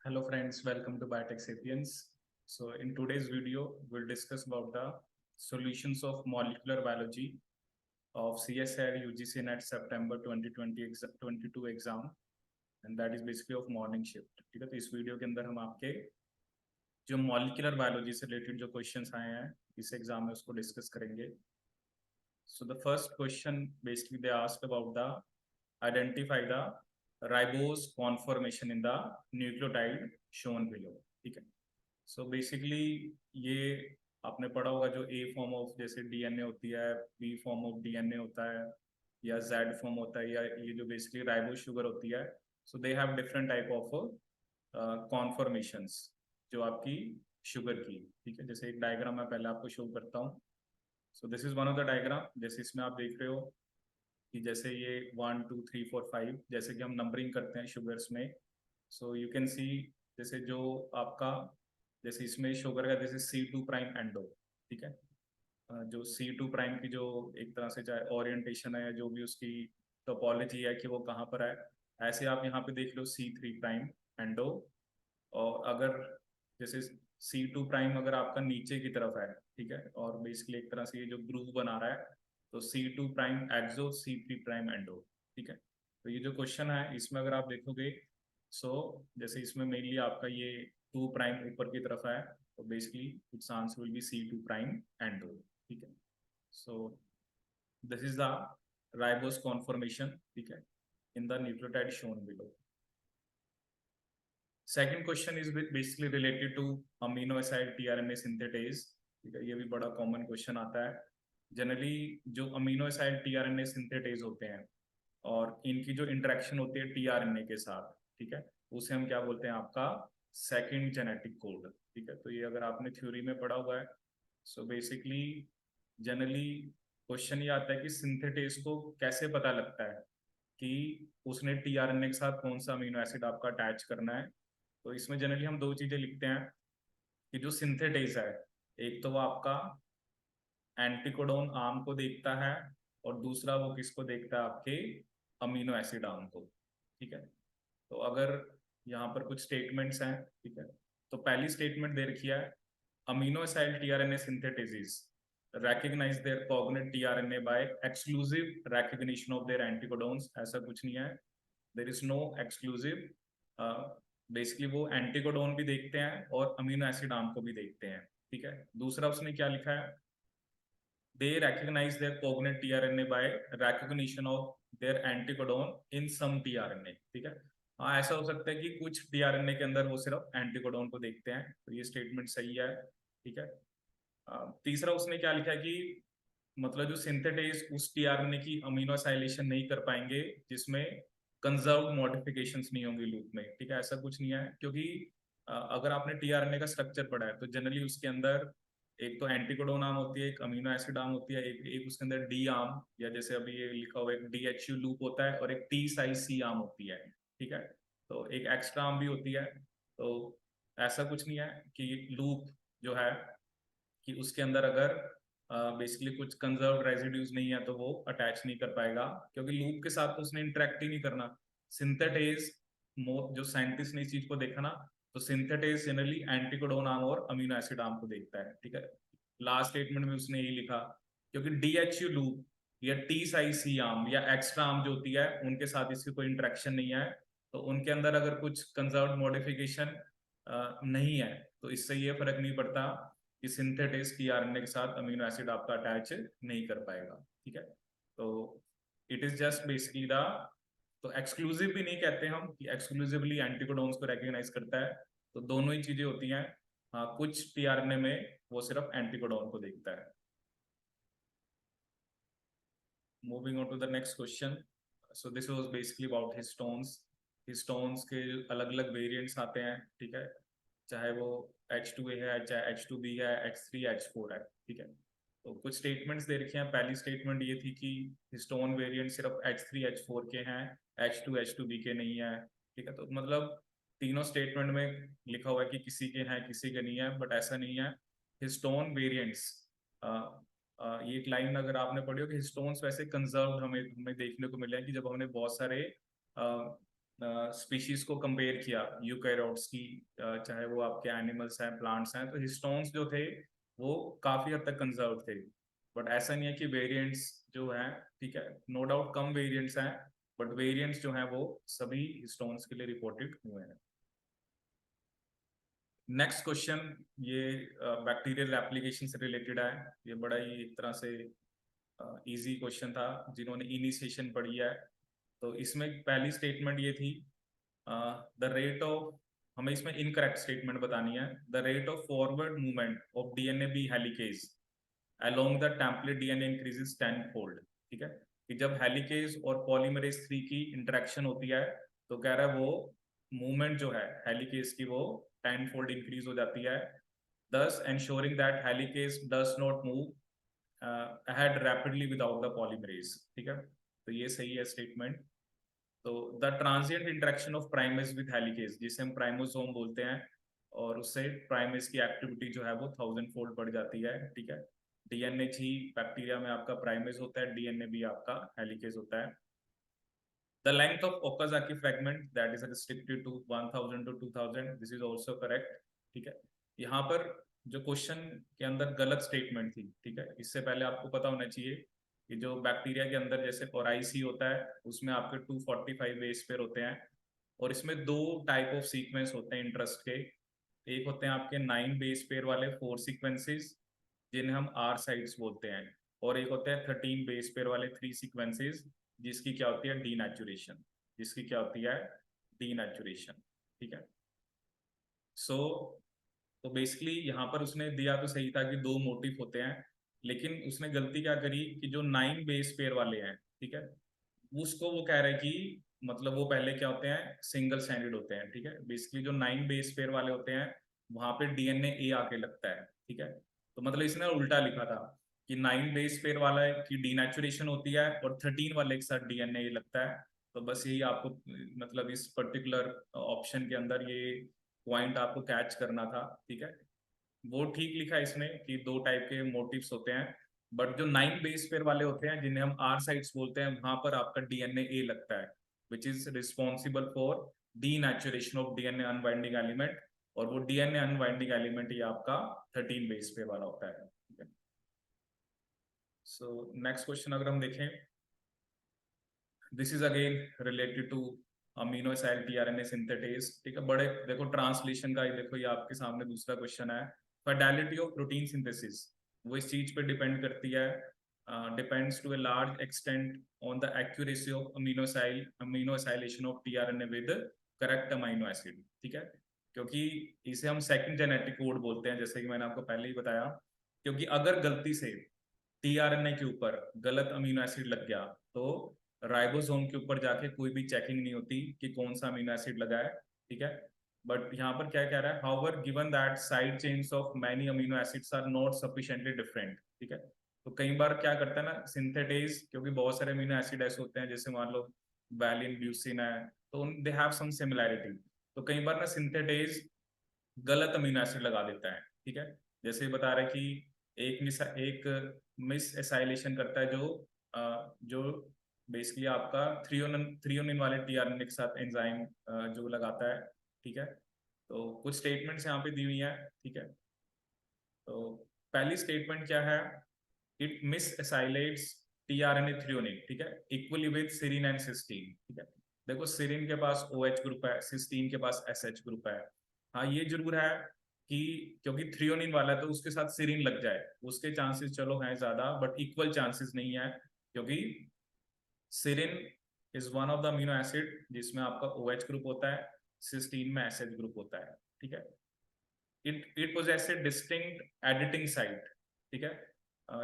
Hello friends, welcome to Biotech Sapiens. So in today's video, we'll discuss about the solutions of molecular biology of CSIR UGC NET September 2022 exam, and that is basically of morning shift. ठीक है, तो इस video के अंदर हम आपके जो molecular biology से रिलेटेड जो क्वेश्चंस आए हैं इस एग्जाम में उसको डिस्कस करेंगे. So the first question basically they asked about the identify the ribose conformation in the nucleotide shown below. ठीक है. So basically ये आपने पढ़ा होगा जो A फॉर्म ऑफ जैसे डीएनए होती है, B फॉर्म ऑफ डीएनए होता है या Z फॉर्म होता है या ये जो बेसिकली राइबोस शुगर होती है. So they have different type of conformations जो आपकी शुगर की. ठीक है, जैसे एक डायग्राम मैं पहले आपको शो करता हूँ. So this is one of the diagram. जैसे इसमें आप देख रहे हो कि जैसे ये 1 2 3 4 5 जैसे कि हम नंबरिंग करते हैं शुगर्स में. सो यू कैन सी जैसे जो आपका जैसे इसमें शुगर का जैसे C2 प्राइम एंडो. ठीक है, जो C2 प्राइम की जो एक तरह से चाहे ओरिएंटेशन है या जो भी उसकी टोपोलॉजी है कि वो कहाँ पर है, ऐसे आप यहाँ पे देख लो C3 प्राइम एंडो. और अगर जैसे C2 प्राइम अगर आपका नीचे की तरफ है, ठीक है, और बेसिकली एक तरह से ये जो ग्रूव बना रहा है तो C2 प्राइम एक्सो C3 प्राइम एंडो. ठीक है, तो ये जो क्वेश्चन है इसमें अगर आप देखोगे सो जैसे इसमें मेनली आपका ये 2 प्राइम ऊपर की तरफ है तो basically it's answer will be C2 prime endo. ठीक है, so this is the ribose conformation. ठीक है, in the nucleotide shown below. Second question is basically related to amino acid tRNA synthetase. ठीक है, ये भी बड़ा कॉमन क्वेश्चन आता है. जनरली जो अमीनो एसिड टीआरएनए सिंथेटेज होते हैं और इनकी जो इंटरेक्शन होती है टीआरएनए के साथ, ठीक है, उसे हम क्या बोलते हैं आपका सेकंड जेनेटिक कोड. ठीक है, तो ये अगर आपने थ्योरी में पढ़ा हुआ है सो बेसिकली जनरली क्वेश्चन ये आता है कि सिंथेटेज को कैसे पता लगता है कि उसने टीआरएनए के साथ कौन सा अमीनो एसिड आपका अटैच करना है. तो इसमें जनरली हम दो चीजें लिखते हैं कि जो सिंथेटेज है एक तो वो आपका एंटीकोडोन आर्म को देखता है और दूसरा वो किसको देखता है आपके अमीनो एसिड आर्म को. ठीक है, तो अगर यहाँ पर कुछ स्टेटमेंट्स हैं, ठीक है, तो पहली स्टेटमेंट दे रखी है amino acid tRNA synthetases recognize their cognate tRNA by exclusive recognition of their anticodons. ऐसा कुछ नहीं है, there is no exclusive. Basically वो एंटीकोडोन भी देखते हैं और अमीनो एसिड आर्म को भी देखते हैं. ठीक है, दूसरा उसने क्या लिखा है, they recognize their cognate tRNA by recognition of their anticodon in some tRNA. ठीक है, हाँ ऐसा हो सकता है कि कुछ tRNA के अंदर वो सिर्फ एंटीकोडोन को देखते हैं, तो ये स्टेटमेंट सही है. ठीक है, तीसरा उसने क्या लिखा है कि मतलब जो सिंथेटेज उस टीआरएनए की अमीनो एसाइलेशन नहीं कर पाएंगे जिसमें कंजर्व मॉडिफिकेशंस नहीं होंगे लूप में. ठीक है, ऐसा कुछ नहीं है क्योंकि अगर आपने टीआरएनए का स्ट्रक्चर पढ़ा है तो जनरली उसके अंदर एक तो एंटीकोडोन आर्म होती है, एक अमीनो एसिड आर्म होती है, एक उसके अंदर डी आर्म या जैसे अभी ये लिखा हुआ एक डीएचयू लूप होता है और एक टी साइज सी आर्म होती है. ठीक है, तो एक एक्स्ट्रा आर्म भी होती है. तो ऐसा कुछ नहीं है कि लूप जो है कि उसके अंदर अगर बेसिकली कुछ कंजर्व रेजिड्यूज नहीं है तो वो अटैच नहीं कर पाएगा क्योंकि लूप के साथ तो उसने इंटरेक्ट ही नहीं करना. सिंथेटेज जो साइंटिस्ट ने इस चीज को देखा ना, तो सिंथेटेज जनरली एंटीकोडोन आर्म और अमीनो एसिड आर्म को देखता है. ठीक है, लास्ट स्टेटमेंट में उसने यही लिखा क्योंकि डीएचयू लूप या टी साइज सी आर्म या एक्स्ट्रा आर्म जो होती है उनके साथ इसकी कोई इंटरेक्शन नहीं है, तो उनके अंदर अगर कुछ कंजर्व मॉडिफिकेशन नहीं है तो इससे ये फर्क नहीं पड़ता कि सिंथेटेज टीआरएनए के साथ अमीनो एसिड आपका अटैच नहीं कर पाएगा. ठीक है, तो it is just basically the, तो एक्सक्लूसिव भी नहीं कहते हम कि एक्सक्लूसिवली एंटीकोडोन्स को रिकॉग्नाइज करता है, तो दोनों ही चीजें होती हैं. हाँ, कुछ टीआरएनए में वो सिर्फ एंटीकोडोन को देखता है. Moving on to the next question. So this was basically about histones. Histones के अलग अलग वेरिएंट्स आते हैं. ठीक है, चाहे वो H2A है, चाहे H2B है, H3 H4 है. ठीक है, तो कुछ स्टेटमेंट्स दे रखे हैं. पहली स्टेटमेंट ये थी कि हिस्टोन वेरिएंट सिर्फ H3 H4 के हैं, H2 H2B के नहीं है. ठीक है, तो मतलब तीनों स्टेटमेंट में लिखा हुआ है कि किसी के हैं किसी के नहीं है, बट ऐसा नहीं है. हिस्टोन वेरिएंट्स, ये एक लाइन अगर आपने पढ़ी हो कि हिस्टोन्स वैसे कंजर्व हमें हमें देखने को मिले हैं कि जब हमने बहुत सारे स्पीशीज को कंपेयर किया यूकैरियोट्स की, चाहे वो आपके एनिमल्स हैं प्लांट्स हैं, तो हिस्टोन्स जो थे वो काफी हद तक कंजर्व थे। बट ऐसा नहीं है कि वेरिएंट्स जो हैं, ठीक है, नो डाउट कम वेरिएंट्स हैं, बट वेरिएंट्स जो हैं वो सभी हिस्टोन्स के लिए रिपोर्टेड हुए हैं। नेक्स्ट क्वेश्चन ये बैक्टीरियल एप्लीकेशन से रिलेटेड है। ये बड़ा ही एक तरह से इजी क्वेश्चन था जिन्होंने इनिशिएशन पढ़ी है। तो इसमें पहली स्टेटमेंट ये थी, द रेट ऑफ, हमें इसमें इनकरेक्ट स्टेटमेंट बतानी है, the rate of forward movement of DNA by helicase along the template DNA increases 10-fold। ठीक है, कि जब हेलिकेज और पॉलीमरेज 3 की इंटरेक्शन होती है तो कह रहा है वो मूवमेंट जो है हेलिकेज की वो 10-fold इंक्रीज हो जाती है, thus ensuring that helicase does not move ahead rapidly without the polymerase। ठीक है, तो ये सही है स्टेटमेंट। तो the transient interaction of primase with helicase, जिसे हम प्राइमोसोम बोलते हैं, और उससे प्राइमेज की एक्टिविटी जो है वो 1000-fold बढ़ जाती है। ठीक है, डीएनए ही बैक्टीरिया में आपका प्राइमेज होता है, डीएनए भी आपका हेलिकेज होता है। The length of Okazaki fragment that is restricted to 1000 to 2000, this is also correct। ठीक है, यहाँ पर जो क्वेश्चन के अंदर गलत स्टेटमेंट थी, ठीक है, इससे पहले आपको पता होना चाहिए कि जो बैक्टीरिया के अंदर जैसे ओराइसी होता है उसमें आपके 245 बेस पेयर होते हैं, और इसमें दो टाइप ऑफ सीक्वेंस होते हैं इंटरेस्ट के। एक होते हैं आपके 9 बेस पेयर वाले 4 सीक्वेंसेस जिन्हें हम आर साइट्स बोलते हैं, और एक होते हैं 13 बेस पेयर वाले 3 सीक्वेंसेस जिसकी क्या होती है डीनेचुरेशन, जिसकी क्या होती है डीनेचुरेशन। ठीक है, सो तो बेसिकली यहाँ पर उसने दिया तो सही था कि 2 मोटिफ होते हैं, लेकिन उसने गलती क्या करी कि जो 9 बेस पेयर वाले हैं, ठीक है, उसको वो कह रहे हैं कि मतलब वो पहले क्या होते हैं सिंगल स्टैंडर्ड होते हैं। ठीक है, बेसिकली जो 9 बेस पेयर वाले होते हैं वहां पे डीएनए ए आके लगता है। ठीक है, तो मतलब इसने उल्टा लिखा था कि 9 बेस पेयर वाला की डीनेचुरेशन होती है और 13 वाले के साथ डीएनए लगता है। तो बस यही आपको मतलब इस पर्टिकुलर ऑप्शन के अंदर ये पॉइंट आपको कैच करना था। ठीक है, वो ठीक लिखा है इसमें कि 2 टाइप के मोटिव्स होते हैं, बट जो 9 बेस पेयर वाले होते हैं जिन्हें हम आर साइट्स बोलते हैं वहां पर आपका डीएनए ए लगता है, which is responsible for denaturation of DNA unwinding element, और वो डीएनए अनबाइंडिंग एलिमेंट ये आपका 13 बेस पेयर वाला होता है। सो नेक्स्ट क्वेश्चन अगर हम देखें, this is again related to amino acid tRNA synthetase. ठीक है, बड़े देखो ट्रांसलेशन का, देखो ये आपके सामने दूसरा क्वेश्चन है, फाइडेलिटी ऑफ प्रोटीन सिंथेसिस वो इस चीज पे डिपेंड करती है, depends to a large extent on the accuracy of aminoacylation of tRNA with correct amino acid. ठीक है, क्योंकि इसे हम सेकंड जेनेटिक कोड बोलते हैं जैसे कि मैंने आपको पहले ही बताया, क्योंकि अगर गलती से टीआरएनए के ऊपर गलत अमीनो एसिड लग गया तो राइबोसोम के ऊपर जाके कोई भी चेकिंग नहीं होती कि कौन सा अमीनो एसिड लगा है। ठीक है, बट यहाँ पर क्या कह रहा है, however given that side chains of many amino acids are not sufficiently different. ठीक है, तो कई बार क्या करता है ना सिंथेटेज, क्योंकि बहुत सारे अमीनो एसिड ऐसे होते हैं जैसे मान लो वैलिन ब्यूसिन है, तो दे हैव सम सिमिलैरिटी, तो कई बार ना सिंथेटेज गलत अमीनो एसिड लगा देता है। ठीक है, जैसे बता रहे कि एक मिस एसाइलेशन करता है जो बेसिकली आपका थ्रियोनिन वाले टीआरएनए के साथ एंजाइम जो लगाता है। ठीक है, तो कुछ स्टेटमेंट्स यहाँ पे दी हुई है। ठीक है, तो पहली स्टेटमेंट क्या है, इट मिस एसाइलेट्स टीआरएनए थ्रियोनिन, ठीक है, equally with Sirin and cysteine. ठीक है, देखो सिरीन के पास OH ग्रुप है, सिस्टीन के पास SH ग्रुप है। हाँ ये जरूर है कि क्योंकि थ्रियोनिन वाला है तो उसके साथ सिरीन लग जाए, उसके चांसेस चलो हैं ज्यादा, बट इक्वल चांसेस नहीं है, क्योंकि Sirin is one of the amino acid जिसमें आपका OH ग्रुप होता है, सिस्टीन में SH ग्रुप होता है। ठीक है, it possesses a distinct editing site. ठीक है,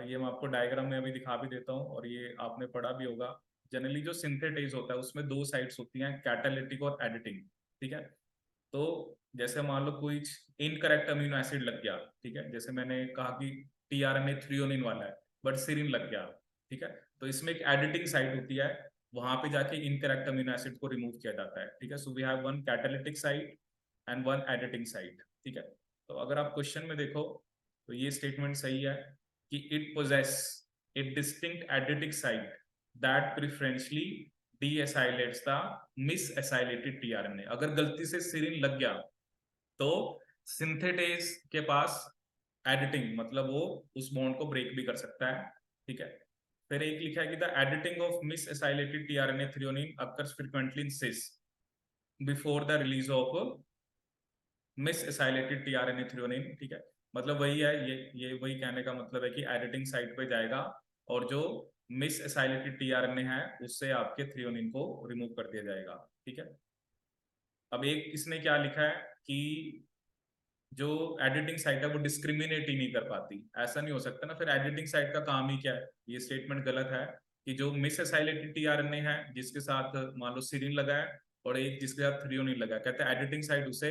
ये मैं आपको डायग्राम में अभी दिखा भी देता हूँ और ये आपने पढ़ा भी होगा। जनरली जो सिंथेटेज होता है उसमें 2 साइट्स होती हैं, कैटालिटिक और एडिटिंग। ठीक है, तो जैसे मान लो कोई इनकरेक्ट अमीनो एसिड लग गया, ठीक है, जैसे मैंने कहा कि टीआरएनए थ्रियोनिन वाला है बट सिरिन लग गया। ठीक है, तो इसमें एक एडिटिंग साइट होती है, वहां पे जाके इनकरेक्ट अमीनो एसिड को रिमूव किया जाता है। ठीक है, so we have one catalytic site and one editing site. ठीक है, तो अगर आप क्वेश्चन में देखो तो ये स्टेटमेंट सही है कि it possesses a distinct editing site that preferentially deacylates the misacylated tRNA. अगर गलती से सीरीन लग गया तो सिंथेटेज के पास एडिटिंग, मतलब वो उस बॉन्ड को ब्रेक भी कर सकता है, ठीक है। फिर एक लिखा है कि the editing of misacylated tRNA threonine occurs frequently in cis before the release of misacylated tRNA threonine, ठीक है। मतलब वही है, ये वही कहने का मतलब है कि एडिटिंग साइट पे जाएगा और जो मिसएसाइलेटेड टीआरएनए है उससे आपके थ्रेओनिन को रिमूव कर दिया जाएगा, ठीक है। अब एक इसने क्या लिखा है कि जो एडिटिंग साइट है वो डिस्क्रिमिनेट ही नहीं कर पाती। ऐसा नहीं हो सकता ना, फिर एडिटिंग साइट का काम ही क्या है? ये स्टेटमेंट गलत है कि जो मिसएसाइलेटेड टीआरएनए है जिसके साथ मान लो सीरीन लगा है और एक जिसके साथ थ्रेओनिन लगा है, कहते हैं एडिटिंग साइट उसे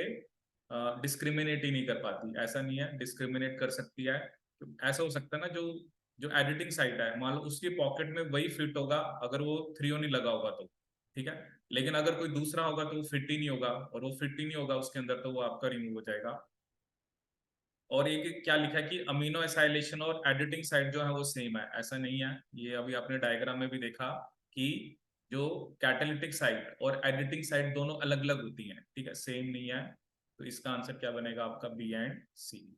डिस्क्रिमिनेट ही नहीं कर पाती। ऐसा नहीं है, डिस्क्रिमिनेट कर सकती है। तो ऐसा हो सकता है ना, जो जो एडिटिंग साइट है मान लो उसकी पॉकेट में वही फिट होगा अगर वो थ्रेओनिन लगा होगा तो, ठीक है। लेकिन अगर कोई दूसरा होगा तो वो फिट ही नहीं होगा, और वो फिट ही नहीं होगा उसके अंदर तो वो आपका रिमूव हो जाएगा। और ये क्या लिखा है कि अमीनो एसाइलेशन और एडिटिंग साइट जो है वो सेम है, ऐसा नहीं है। ये अभी आपने डायग्राम में भी देखा कि जो कैटालिटिक साइट और एडिटिंग साइट दोनों अलग अलग होती हैं, ठीक है, सेम नहीं है। तो इसका आंसर क्या बनेगा आपका? B and C.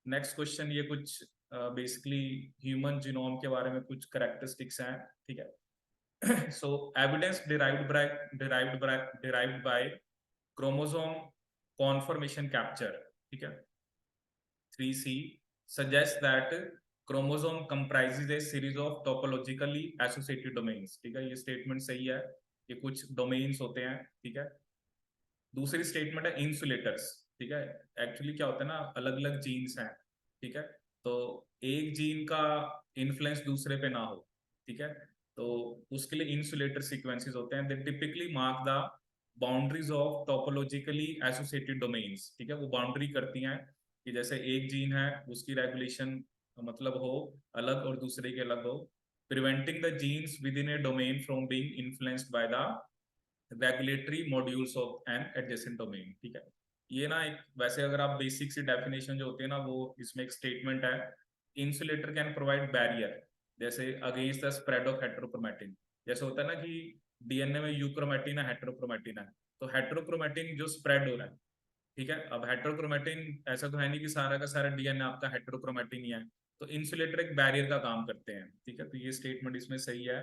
Next question, ये कुछ बेसिकली ह्यूमन जीनोम के बारे में कुछ करेक्टरिस्टिक्स हैं, ठीक है। So evidence derived by chromosome conformation capture, ठीक है, 3C suggests that chromosome comprises a series of topologically associated domains, ठीक है, ये स्टेटमेंट सही है। ये कुछ डोमेन्स होते हैं, ठीक है। दूसरी स्टेटमेंट है इंसुलेटर्स, ठीक है। एक्चुअली क्या होता है ना, अलग अलग जीन्स हैं, ठीक है, तो एक जीन का इन्फ्लुएंस दूसरे पे ना हो, ठीक है, तो उसके लिए इंसुलेटर सीक्वेंसेस होते हैं। दे typically mark the boundaries of topologically associated domains, ठीक है, वो बाउंड्री करती हैं कि जैसे एक जीन है उसकी रेगुलेशन मतलब हो अलग और दूसरे के अलग हो, preventing the genes within a domain from being influenced by the regulatory modules of an adjacent domain, ठीक है। ये ना एक वैसे अगर आप बेसिक सी डेफिनेशन जो होती है ना, वो इसमें एक स्टेटमेंट है, इंसुलेटर कैन प्रोवाइड बैरियर जैसे against the spread of heterochromatin. जैसे होता है ना कि डीएनए में यूक्रोमैटिन है, हेटेरोक्रोमैटिन है, तो हेटेरोक्रोमैटिन जो स्प्रेड हो रहा है, ठीक है। अब हेटेरोक्रोमैटिन ऐसा तो है नहीं कि सारा का सारा डीएनए आपका हेटेरोक्रोमैटिन ही है, तो इंसुलेटर एक बैरियर का काम करते हैं, ठीक है। तो ये स्टेटमेंट इसमें सही है।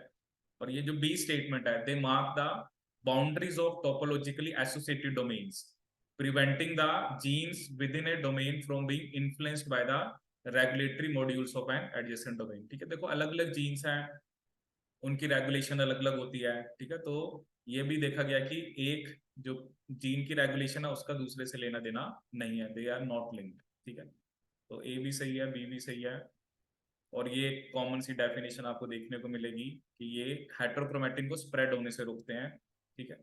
और ये जो बी स्टेटमेंट है, they mark the boundaries of topologically associated domains, preventing the genes within a domain from being influenced by the regulatory modules of an adjacent domain, ठीक है। देखो अलग अलग जीन्स हैं, उनकी रेगुलेशन अलग अलग होती है, ठीक है। तो ये भी देखा गया कि एक जो जीन की रेगुलेशन है उसका दूसरे से लेना देना नहीं है, दे आर नॉट लिंक्ड, ठीक है। तो ए भी सही है, बी भी सही है। और ये कॉमन सी डेफिनेशन आपको देखने को मिलेगी कि ये हेटेरोक्रोमैटिन को स्प्रेड होने से रोकते हैं, ठीक है।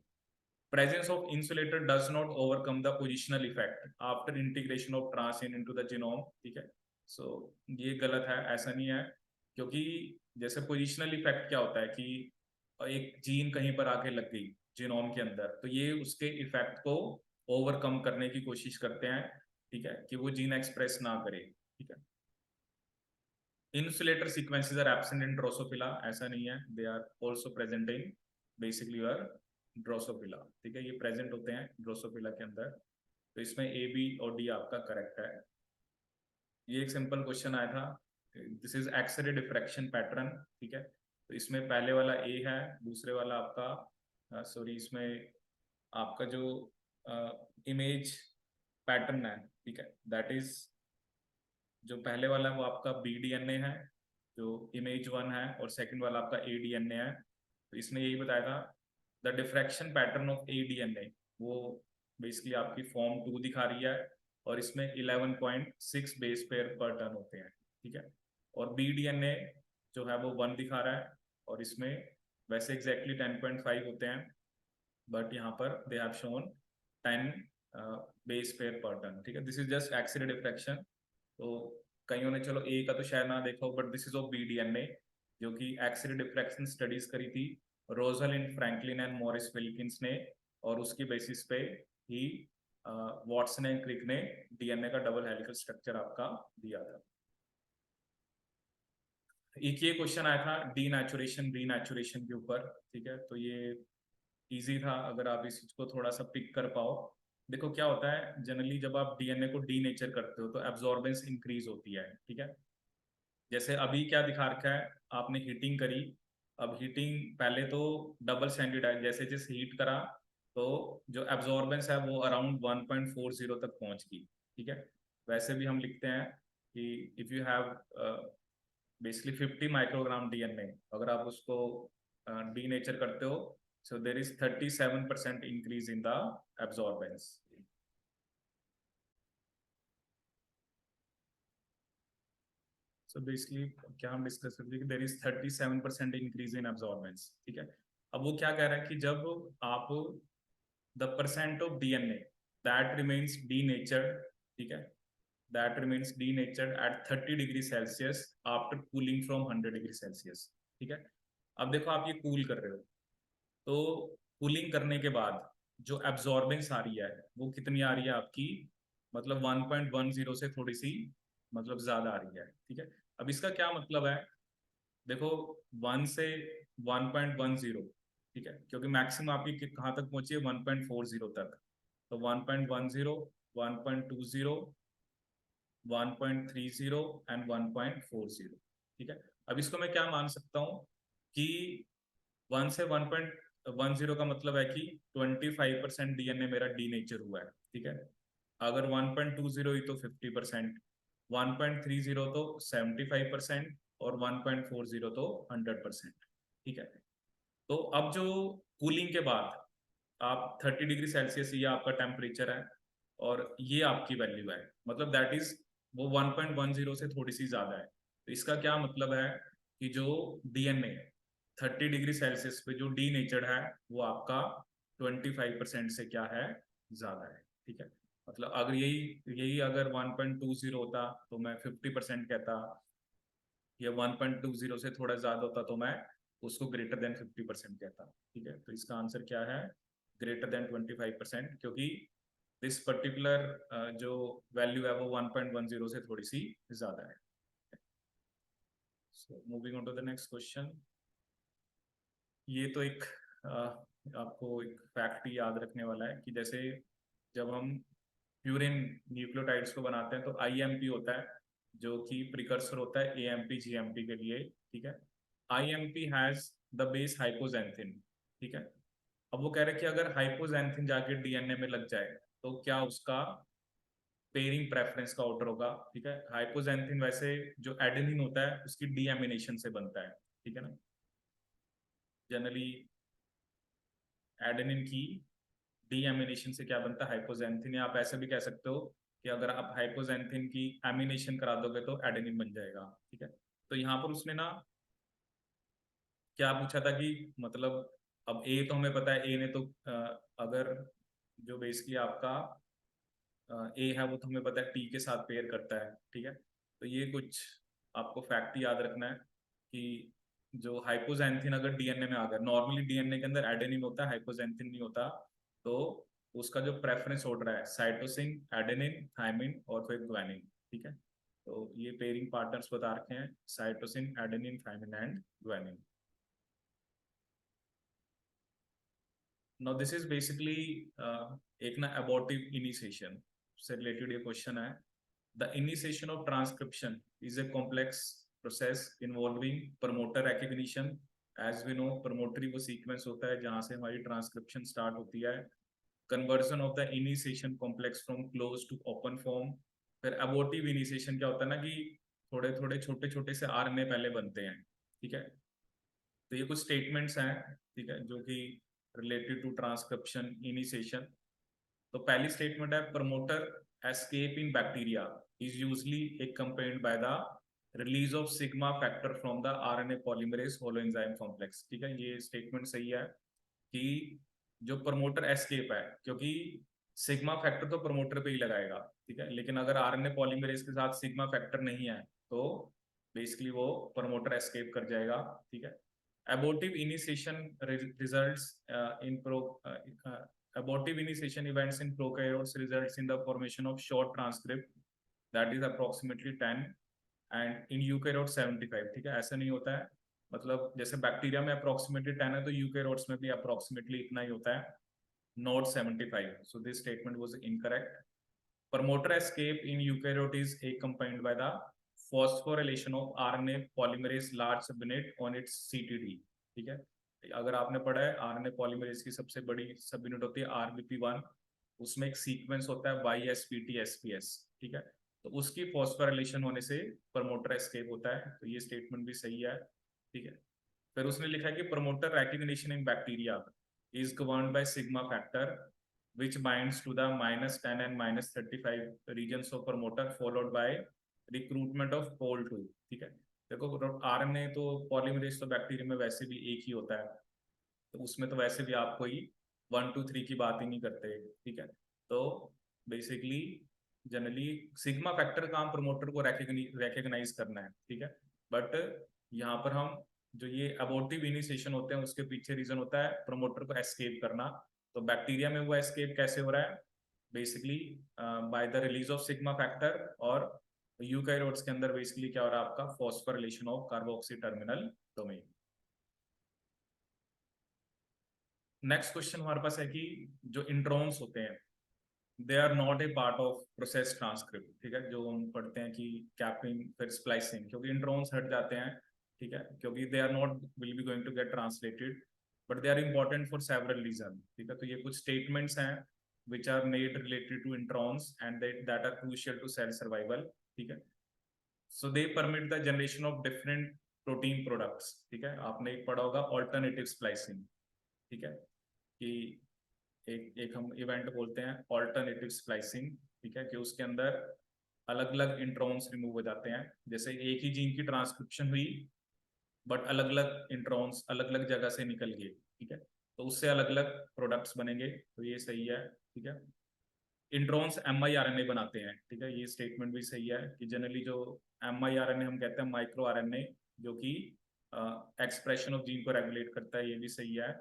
Presence of insulator does not overcome the positional effect after integration of transgene into the genome, ठीक है। So ये गलत है, ऐसा नहीं है, क्योंकि जैसे पोजिशनल इफेक्ट क्या होता है कि एक जीन कहीं पर आके लग गई जीनोम के अंदर, तो ये उसके इफेक्ट को ओवरकम करने की कोशिश करते हैं, ठीक है, कि वो जीन एक्सप्रेस ना करे, ठीक है। Insulator sequences are absent in Drosophila, ऐसा नहीं है, they are also present in basically your Drosophila, ठीक है, ये प्रेजेंट होते हैं ड्रोसोफिला के अंदर। तो इसमें ए बी और डी आपका करेक्ट है। ये एक सिंपल क्वेश्चन आया था, this is x ray diffraction pattern, ठीक है। तो इसमें पहले वाला ए है, दूसरे वाला आपका सॉरी इसमें आपका जो इमेज पैटर्न है, ठीक है, दैट इज जो पहले वाला है वो आपका बी डीएनए है, जो इमेज 1 है, और सेकंड वाला आपका ए डीएनए है। तो इसने यही बताया था the diffraction pattern of A DNA वो बेसिकली आपकी फॉर्म 2 दिखा रही है, और इसमें 11.6 बेस पेयर पर टर्न होते हैं, ठीक है। और बी डीएनए जो है वो 1 दिखा रहा है, और इसमें वैसे एग्जैक्टली 10.5 होते हैं, बट यहाँ पर they have shown 10 base pair per turn, ठीक है। This is just x ray diffraction. तो कईयों ने चलो ए का तो शायद ना देखा हो, but this is of B DNA, जो कि एक्सरे डिफ्रैक्शन स्टडीज करी थी Rosalind Franklin and Maurice Wilkins ने, और उसकी बेसिस पे ही वॉटसन एंड क्रिक ने डीएनए का डबल हेलिकल स्ट्रक्चर आपका दिया था। एक ये क्वेश्चन आया था डीनेचुरेशन रीनेचुरेशन के ऊपर, ठीक है, तो ये इजी था अगर आप इस चीज को थोड़ा सा पिक कर पाओ। देखो क्या होता है, जनरली जब आप डीएनए को डीनेचर करते हो तो एब्जॉर्बेंस इंक्रीज होती है, ठीक है। जैसे अभी क्या दिखा रखा है, आपने हीटिंग करी, अब हीटिंग पहले तो डबल स्टैंडर्ड, जैसे जैसे हीट करा तो जो एब्जॉर्बेंस है वो अराउंड 1.40 तक पहुंच गई, ठीक है। वैसे भी हम लिखते हैं कि if you have basically 50 microgram DNA, अगर आप उसको डीनेचर करते हो, so there is 37% increase in the absorbance. So basically क्या हम डिस्कस करते हैं कि there is 37% increase in absorbance, ठीक है। अब वो क्या कह रहा है कि जब आप the percent of DNA that remains denatured, ठीक है, that remains denatured at 30 degree Celsius after cooling from 100 degree Celsius, ठीक है। अब देखो आप ये कूल कर रहे हो, तो कूलिंग करने के बाद जो एब्जॉर्बेंस आ रही है वो कितनी आ रही है आपकी, मतलब 1.10 से थोड़ी सी मतलब ज्यादा आ रही है, ठीक है। अब इसका क्या मतलब है, देखो 1 से 1.10, ठीक है, क्योंकि मैक्सिमम आपकी कहाँ तक पहुंची है 1.40 तक, तो 1.10, 1.20, 1.30 एंड 1.40, ठीक है। अब इसको मैं क्या मान सकता हूँ कि 1 से 1.10 का मतलब है कि 25% डीएनए मेरा डीनेचर हुआ है, ठीक है। अगर 1.20 ही तो 50%, 1.30 तो 75% और 1.40 तो 100%, ठीक है। तो अब जो कूलिंग के बाद आप 30 डिग्री सेल्सियस ये आपका टेम्परेचर है और ये आपकी वैल्यू है, मतलब दैट इज वो 1.10 से थोड़ी सी ज्यादा है। तो इसका क्या मतलब है कि जो डीएनए 30 डिग्री सेल्सियस पे जो डी नेचर्ड है वो आपका 25% से क्या है, ज्यादा है, ठीक है। मतलब अगर यही यही अगर 1.20 होता तो मैं 50% कहता, या 1.20 से थोड़ा ज्यादा होता तो मैं उसको ग्रेटर देन 50% कहता, ठीक है। तो इसका आंसर क्या है, ग्रेटर देन 25%, क्योंकि दिस पर्टिकुलर जो वैल्यू है वो 1.10 से थोड़ी सी ज्यादा है। So moving on to the next question. ये तो एक आपको एक फैक्ट ही याद रखने वाला है कि जैसे जब हम प्यूरिन न्यूक्लियोटाइड्स को बनाते हैं तो आईएमपी होता है जो कि प्रिकर्सर होता है एएमपी जीएमपी के लिए, ठीक है। IMP has the base hypoxanthine, ठीक है। अब वो कह रहे हैं कि अगर हाइपोजेंथिन जाके डीएनए में लग जाए तो क्या उसका पेयरिंग प्रेफरेंस का ऑर्डर होगा, ठीक है। हाइपोजेंथिन वैसे जो एडेनिन होता है उसकी डीएमिनेशन से बनता है, ठीक है ना। जनरली एडेनिन की डीएमिनेशन से क्या बनता है, हाइपोजेंथिन, या आप ऐसे भी कह सकते हो कि अगर आप हाइपोजेंथिन की एमिनेशन करा दोगे तो एडेनिन बन जाएगा, ठीक है। तो यहाँ पर उसने ना क्या पूछा था कि मतलब अब ए तो हमें पता है, ए ने तो अगर जो बेसिकली आपका ए है वो तो हमें पता है टी के साथ पेयर करता है, ठीक है। तो ये कुछ आपको फैक्ट याद रखना है कि जो हाइपोजेंथिन अगर डीएनए में आ गया, नॉर्मली डीएनए के अंदर एडेनिन होता है हाइपोजेंथिन नहीं होता, तो उसका जो प्रेफरेंस ऑर्डर है साइटोसिन, एडेनिन, थायमिन और फिर ग्वानिन, ठीक है। तो ये पेयरिंग पार्टनर्स बता रखे हैं, cytosine, adenine, thymine and guanine. Now this is basically एक ना अबॉर्टिव इनिशिएशन से रिलेटेड ये क्वेश्चन है। The initiation of transcription is a complex process involving promoter recognition. As we know, promotory वो sequence होता है जहाँ से हमारी transcription start होती है। Conversion of the initiation complex from closed to open form. फिर abortive initiation क्या होता है ना कि थोड़े थोड़े छोटे छोटे से RNA पहले बनते हैं, ठीक है। तो ये कुछ statements हैं, ठीक है, जो कि related to transcription initiation। तो पहली स्टेटमेंट है promoter escape in bacteria is usually accompanied by the release of sigma factor from the RNA polymerase holoenzyme complex, ठीक है। ये स्टेटमेंट सही है कि जो प्रमोटर एस्केप है, क्योंकि सिग्मा फैक्टर तो प्रमोटर पे ही लगाएगा, ठीक है, लेकिन अगर आरएनए पॉलीमरेज के साथ सिग्मा फैक्टर नहीं है तो बेसिकली वो प्रमोटर एस्केप कर जाएगा, ठीक है। abortive initiation results in abortive initiation events in prokaryotes results in the formation of short transcript that is approximately 10 and in eukaryote 75, ठीक है। ऐसा नहीं होता है, मतलब जैसे बैक्टीरिया में अप्रोक्सीमेटली 10 है तो यूकैरियोट्स में भी अप्रोक्सीमेटली इतना ही होता है, not 75. So this statement was incorrect. Promoter escape in eukaryote is accompanied by the phosphorylation of RNA polymerase large subunit on its CTD, ठीक है। अगर आपने पढ़ा है RNA polymerase की सबसे बड़ी सबयूनिट होती है RBP1, उसमें एक सीक्वेंस होता है YSPT SPS, ठीक है। तो उसकी फॉस्फोराइलेशन होने से प्रमोटर एस्केप होता है, तो ये स्टेटमेंट भी सही है, ठीक है। फिर उसने लिखा है कि promoter recognition in bacteria is governed by sigma factor which binds to the -10 and -35 regions of promoter followed by recruitment of pol 2, ठीक है। देखो RNA तो पॉलीमरेज तो बैक्टीरिया में वैसे भी एक ही होता है, तो उसमें तो वैसे भी आप कोई 1 2 3 की बात ही नहीं करते, ठीक है। तो बेसिकली जनरली सिग्मा फैक्टर काम प्रमोटर को रेकग्नाइज करना है, ठीक है। बट यहाँ पर हम जो ये अबॉर्टिव इनिशिएशन होते हैं उसके पीछे रीजन होता है प्रमोटर को एस्केप करना। तो बैक्टीरिया में वो एस्केप कैसे हो रहा है, basically by the release of sigma factor, और यूकैरियोट्स के अंदर बेसिकली क्या हो रहा है आपका phosphorylation of carboxy terminal domain. Next question हमारे पास है कि जो इंट्रॉन्स होते हैं they are not a part of process transcript, ठीक है। जो हम पढ़ते हैं कि कैपिंग फिर स्प्लाइसिंग, क्योंकि इंट्रॉन्स हट जाते हैं, ठीक है, क्योंकि they are not will be going to get translated, but they are important for several reason, ठीक है। तो ये कुछ स्टेटमेंट्स हैं which are made related to introns and that are crucial to cell survival, ठीक है। So they permit the generation of different protein products, ठीक है। आपने एक पढ़ा होगा ऑल्टरनेटिव स्प्लाइसिंग, ठीक है, कि एक हम इवेंट बोलते हैं ऑल्टरनेटिव स्प्लाइसिंग, ठीक है, कि उसके अंदर अलग अलग इंट्रॉन्स रिमूव हो जाते हैं। जैसे एक ही जीन की ट्रांसक्रिप्शन हुई बट अलग अलग इंट्रॉन्स अलग अलग जगह से निकल गए, ठीक है, तो उससे अलग अलग प्रोडक्ट्स बनेंगे, तो ये सही है, ठीक है। इंट्रॉन्स mRNA बनाते हैं, ठीक है, ये स्टेटमेंट भी सही है कि जनरली जो mRNA हम कहते हैं माइक्रो RNA, जो कि एक्सप्रेशन ऑफ जीन को रेगुलेट करता है, ये भी सही है।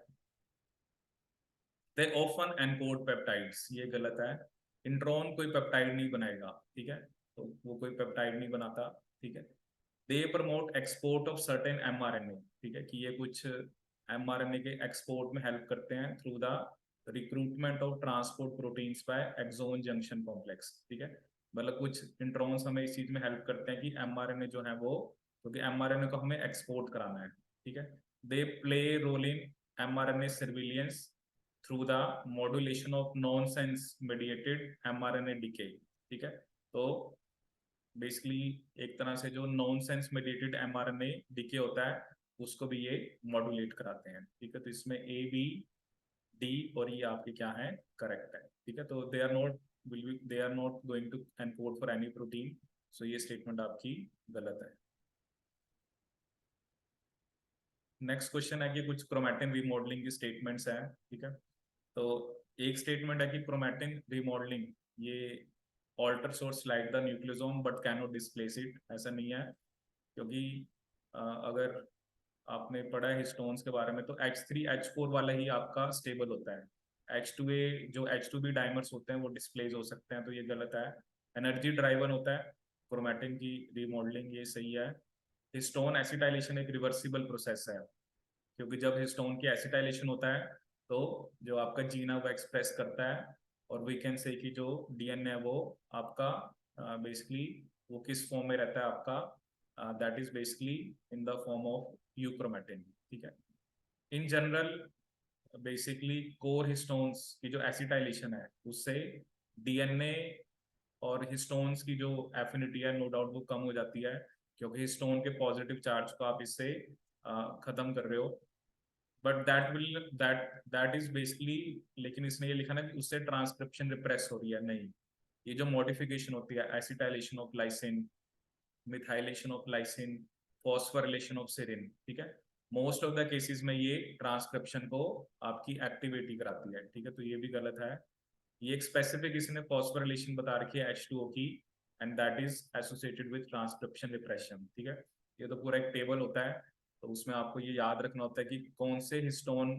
दे ऑफन एनकोड पेप्टाइड्स, ये गलत है। इंट्रॉन कोई पेप्टाइड नहीं बनाएगा, ठीक है, तो वो कोई पेप्टाइड नहीं बनाता, ठीक है। They promote export of certain mRNA, ठीक है, कि ये कुछ mRNA के एक्सपोर्ट में हेल्प करते हैं through the recruitment of transport proteins by exon junction complex, ठीक है। मतलब कुछ इंट्रॉन्स हमें इस चीज में हेल्प करते हैं कि mRNA जो है वो, क्योंकि mRNA को हमें एक्सपोर्ट कराना है, ठीक है। They play role in mRNA surveillance through the modulation of nonsense mediated mRNA decay, ठीक है। तो बेसिकली एक तरह से जो नॉनसेंस मेडिएटेड mRNA डीके होता है उसको भी ये मॉड्यूलेट कराते हैं, ठीक है। तो इसमें ए बी डी और ये आपके क्या है, करेक्ट है, ठीक है। तो they are not going to encode for any protein, so ये स्टेटमेंट आपकी गलत है। नेक्स्ट क्वेश्चन है कि कुछ क्रोमैटिन रीमॉडलिंग की स्टेटमेंट्स हैं, ठीक है। तो एक स्टेटमेंट है कि क्रोमैटिन रीमॉडलिंग ये alter sources like the nucleosome but can not displace it, ऐसा नहीं है, क्योंकि अगर आपने पढ़ा है हिस्टोन्स के बारे में तो H3H4 वाला ही आपका स्टेबल होता है। H2A जो H2B डाइमर्स होते हैं वो डिस्प्लेस हो सकते हैं, तो ये गलत है। एनर्जी ड्राइवन होता है क्रोमैटिन की रीमॉडलिंग, ये सही है। हिस्टोन एसिटाइलेशन एक रिवर्सिबल प्रोसेस है, क्योंकि जब हिस्टोन की एसिटाइलेशन होता है तो जो आपका जीन है वो एक्सप्रेस करता है, और वी कैन से कि जो डीएनए है वो आपका बेसिकली वो किस फॉर्म में रहता है आपका, that is basically in the form of euchromatin, ठीक है। In general basically core histones की जो एसिटाइलेशन है उससे डीएनए और हिस्टोन्स की जो एफिनिटी है नो डाउट वो कम हो जाती है, क्योंकि हिस्टोन के पॉजिटिव चार्ज को आप इससे खत्म कर रहे हो, बट दैट इज बेसिकली, लेकिन इसने ये लिखा ना कि उससे ट्रांसक्रिप्शन रिप्रेस हो रही है, नहीं, ये जो मॉडिफिकेशन होती है acetylation of lysine, methylation of lysine, phosphorylation of serine, ठीक है, मोस्ट ऑफ द केसेस में ये ट्रांसक्रिप्शन को आपकी एक्टिविटी कराती है, ठीक है, तो ये भी गलत है। ये एक स्पेसिफिक इसने फॉस्फोरिलेशन बता रखी है H2O की, and that is associated with transcription repression, ठीक है। ये तो पूरा एक टेबल होता है, तो उसमें आपको ये याद रखना होता है कि कौन से हिस्टोन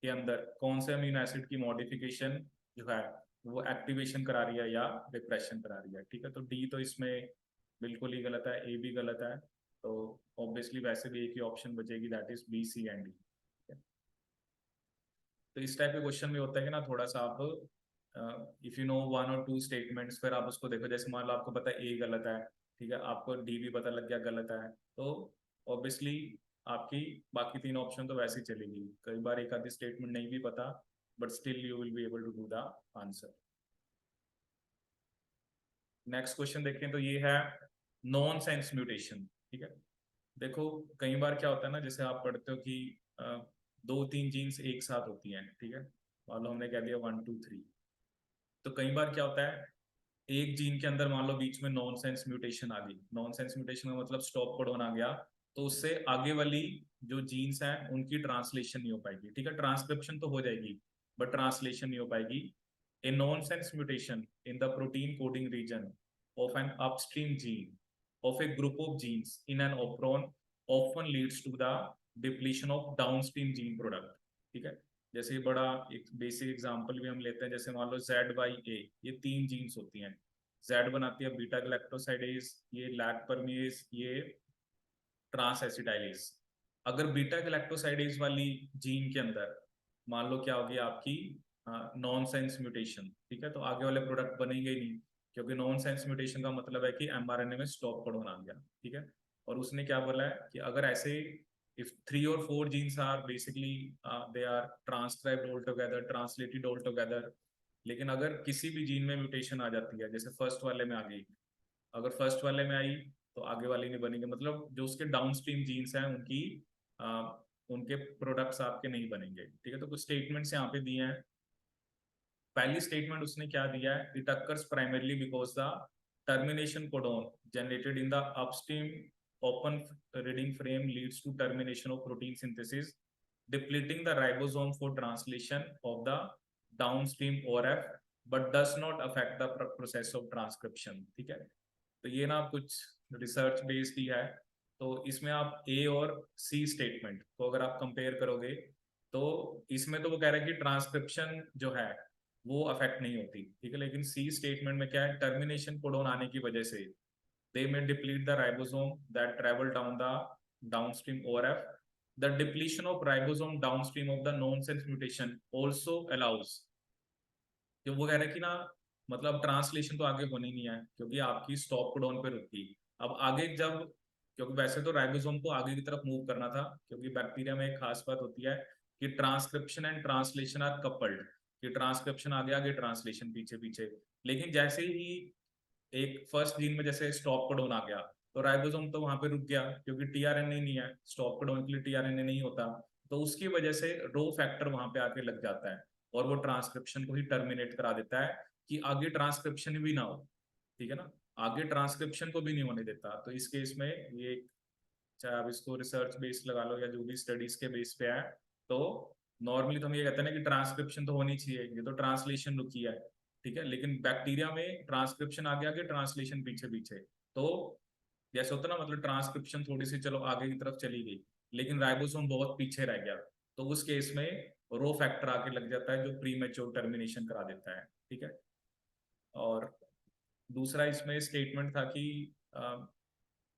के अंदर कौन से अमीनो एसिड की मॉडिफिकेशन जो है वो एक्टिवेशन करा रही है या रिप्रेशन करा रही है, ठीक है। तो डी तो इसमें बिल्कुल ही गलत है, ए भी गलत है, तो ऑब्वियसली वैसे भी एक ही ऑप्शन बचेगी, that is B, C and D. तो इस टाइप के क्वेश्चन में होता है कि ना थोड़ा सा आप इफ यू नो वन और टू स्टेटमेंट्स, फिर आप उसको देखो, जैसे मान लो आपको पता है ए गलत है, ठीक है, आपको डी भी पता लग गया गलत है, तो ऑब्वियसली आपकी बाकी तीन ऑप्शन तो वैसे ही चलेगी। कई बार एक आधी स्टेटमेंट नहीं भी पता, but still you will be able to do the answer. Next question देखें तो ये है नॉन सेंस म्यूटेशन। ठीक है, देखो कई बार क्या होता है ना, जैसे आप पढ़ते हो कि दो तीन जीन्स एक साथ होती हैं, ठीक है, मान लो हमने कह दिया 1 2 3, तो कई बार क्या होता है एक जीन के अंदर मान लो बीच में नॉन सेंस म्यूटेशन आ गई। नॉन सेंस म्यूटेशन का मतलब स्टॉप कोडॉन आ गया, तो उससे आगे वाली जो जीन्स हैं उनकी ट्रांसलेशन नहीं हो पाएगी। ठीक है, ट्रांसक्रिप्शन तो हो जाएगी बट ट्रांसलेशन नहीं हो पाएगी। A nonsense mutation in the protein coding region of an upstream gene of a group of genes in an operon often leads to the depletion of downstream gene product। ठीक है, जैसे बड़ा एक basic example भी हम लेते हैं, जैसे मान लो ZYA, ये तीन जीन्स होती हैं। Z बनाती है बीटा गैलेक्टोसाइडेज, ये लैक परमिएज, ये ट्रांस एसिटाइलेज। अगर बीटा गैलेक्टोसाइडेज वाली जीन के अंदर मान लो क्या होगी आपकी नॉन सेंस म्यूटेशन, ठीक है, तो आगे वाले प्रोडक्ट बनेंगे ही नहीं, क्योंकि नॉन सेंस म्यूटेशन का मतलब है कि एमआरएनए में स्टॉप कोडॉन आ गया। ठीक है, और उसने क्या बोला है कि अगर ऐसे if 3 or 4 genes are basically they are transcribed all together, translated all together, लेकिन अगर किसी भी जीन में म्यूटेशन आ जाती है, जैसे फर्स्ट वाले में आ गई, अगर फर्स्ट वाले में आई तो आगे वाले नहीं बनेंगे, मतलब जो उसके डाउनस्ट्रीम जीन्स हैं उनकी आ, उनके प्रोडक्ट्स आपके नहीं बनेंगे। ठीक है, तो कुछ स्टेटमेंट्स यहाँ पे दिए हैं। पहली स्टेटमेंट उसने क्या दिया है, it occurs primarily because the termination codon generated in the upstream open reading frame leads to termination of protein synthesis, depleting the ribosome for translation of the downstream ORF, but does not affect the process of transcription। ठीक है, तो ये ना कुछ research based ही है, तो इसमें आप ए और सी स्टेटमेंट को अगर आप कंपेयर करोगे तो इसमें तो वो कह रहा है कि ट्रांसक्रिप्शन जो है वो अफेक्ट नहीं होती। ठीक है, लेकिन सी स्टेटमेंट में क्या है, टर्मिनेशन कोडॉन आने की वजह से they may deplete the ribosome that travel down the downstream ORF। The depletion of ribosome downstream of the nonsense mutation also allows, जो वो कह रहे हैं कि ना मतलब ट्रांसलेशन तो आगे होनी नहीं है क्योंकि आपकी स्टॉप कोडॉन पे रुकी। अब आगे जब, क्योंकि वैसे तो राइबोसोम को आगे की तरफ मूव करना था, क्योंकि बैक्टीरिया में एक खास बात होती है कि transcription and translation are coupled, कि ट्रांसक्रिप्शन आगे आगे ट्रांसलेशन पीछे पीछे। लेकिन जैसे ही एक फर्स्ट जीन में जैसे स्टॉप कोडॉन आ गया तो राइबोसोम तो वहां पे रुक गया, क्योंकि टीआरएनए नहीं है, स्टॉप कोडॉन के लिए टीआरएनए नहीं होता, तो उसकी वजह से रो फैक्टर वहां पे आके लग जाता है और वो ट्रांसक्रिप्शन को ही टर्मिनेट करा देता है कि आगे ट्रांसक्रिप्शन भी ना हो। ठीक है ना, आगे ट्रांसक्रिप्शन को भी नहीं होने देता। तो इस केस में ये, चाहे आप इसको रिसर्च बेस्ड लगा लो या जो भी स्टडीज के बेस पे है, तो नॉर्मली तो हम ये कहते हैं ना कि ट्रांसक्रिप्शन तो होनी चाहिए, ये तो ट्रांसलेशन रुकी है। ठीक है, लेकिन बैक्टीरिया में ट्रांसक्रिप्शन आगे आगे ट्रांसलेशन पीछे पीछे, तो जैसे होता है ना, मतलब ट्रांसक्रिप्शन थोड़ी सी चलो आगे की तरफ चली गई लेकिन राइबोसोम बहुत पीछे रह गया, तो उस केस में रो फैक्टर आके लग जाता है जो प्री मैच्योर टर्मिनेशन करा देता है। ठीक है, और दूसरा इसमें स्टेटमेंट था कि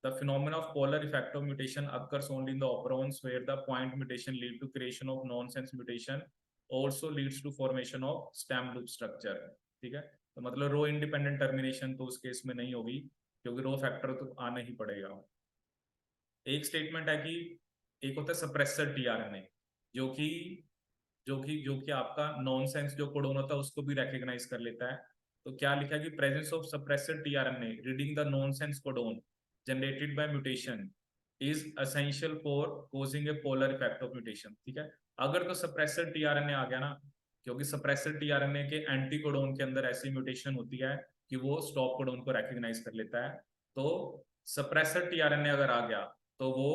the phenomena of polar effect of mutation occurs only in the operons where the point mutation lead to creation of nonsense mutation also leads to formation of stem loop structure। ठीक है, तो मतलब रो independent termination तो उस case में नहीं होगी क्योंकि रो फैक्टर तो आना ही पड़ेगा। एक स्टेटमेंट है कि एक होता है सप्रेसर टीआरएनए, जो कि आपका नॉनसेंस जो कोडोन होता है उसको भी रिकॉग्नाइज कर लेता है। तो क्या लिखा है कि presence of suppressor tRNA reading the nonsense codon generated by mutation is essential for causing A polar effect of mutation. ठीक है, अगर तो सप्रेसर टीआरएनए आ गया ना, क्योंकि सप्रेसर टीआरएनए के एंटी कोडोन के अंदर ऐसी म्यूटेशन होती है कि वो स्टॉप कोडोन को रिकॉग्नाइज कर लेता है, तो सप्रेसर टीआरएनए अगर आ गया तो वो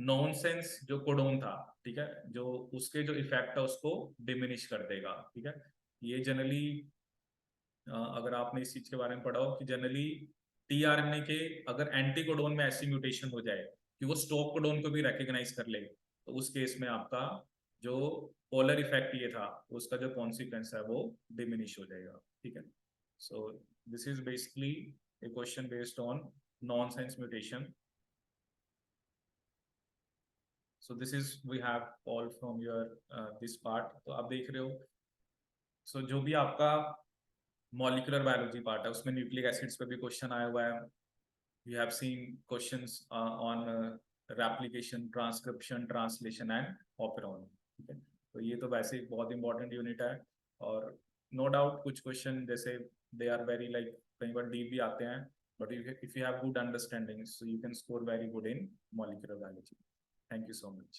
नॉनसेंस जो कोडोन था, ठीक है, जो उसके जो इफेक्ट है उसको डिमिनिश कर देगा। ठीक है, ये जनरली अगर आपने इस चीज के बारे में पढ़ा हो कि जनरली टीआरएनए के अगर एंटी कोडोन में ऐसी म्यूटेशन हो जाए कि वो स्टॉप कोडोन को भी रिकॉग्नाइज कर ले, तो उस केस में आपका जो पोलर इफेक्ट ये था उसका जो कॉन्सिक्वेंस है वो डिमिनिश हो जाएगा। ठीक है, so this is basically A question based on nonsense mutation. So this is we have all from your this part. तो आप देख रहे हो, so जो भी आपका मॉलिक्यूलर बायोलॉजी पार्ट है उसमें न्यूक्लिक एसिड्स पे भी क्वेश्चन आया हुआ है. We have seen questions on replication, transcription, translation and operon. ठीक है, तो ये तो वैसे बहुत इंपॉर्टेंट यूनिट है. और नो डाउट कुछ क्वेश्चन जैसे दे आर वेरी लाइक कई बार डीप भी आते हैं, but if you have good understanding, so you can score very good in molecular biology. Thank you so much.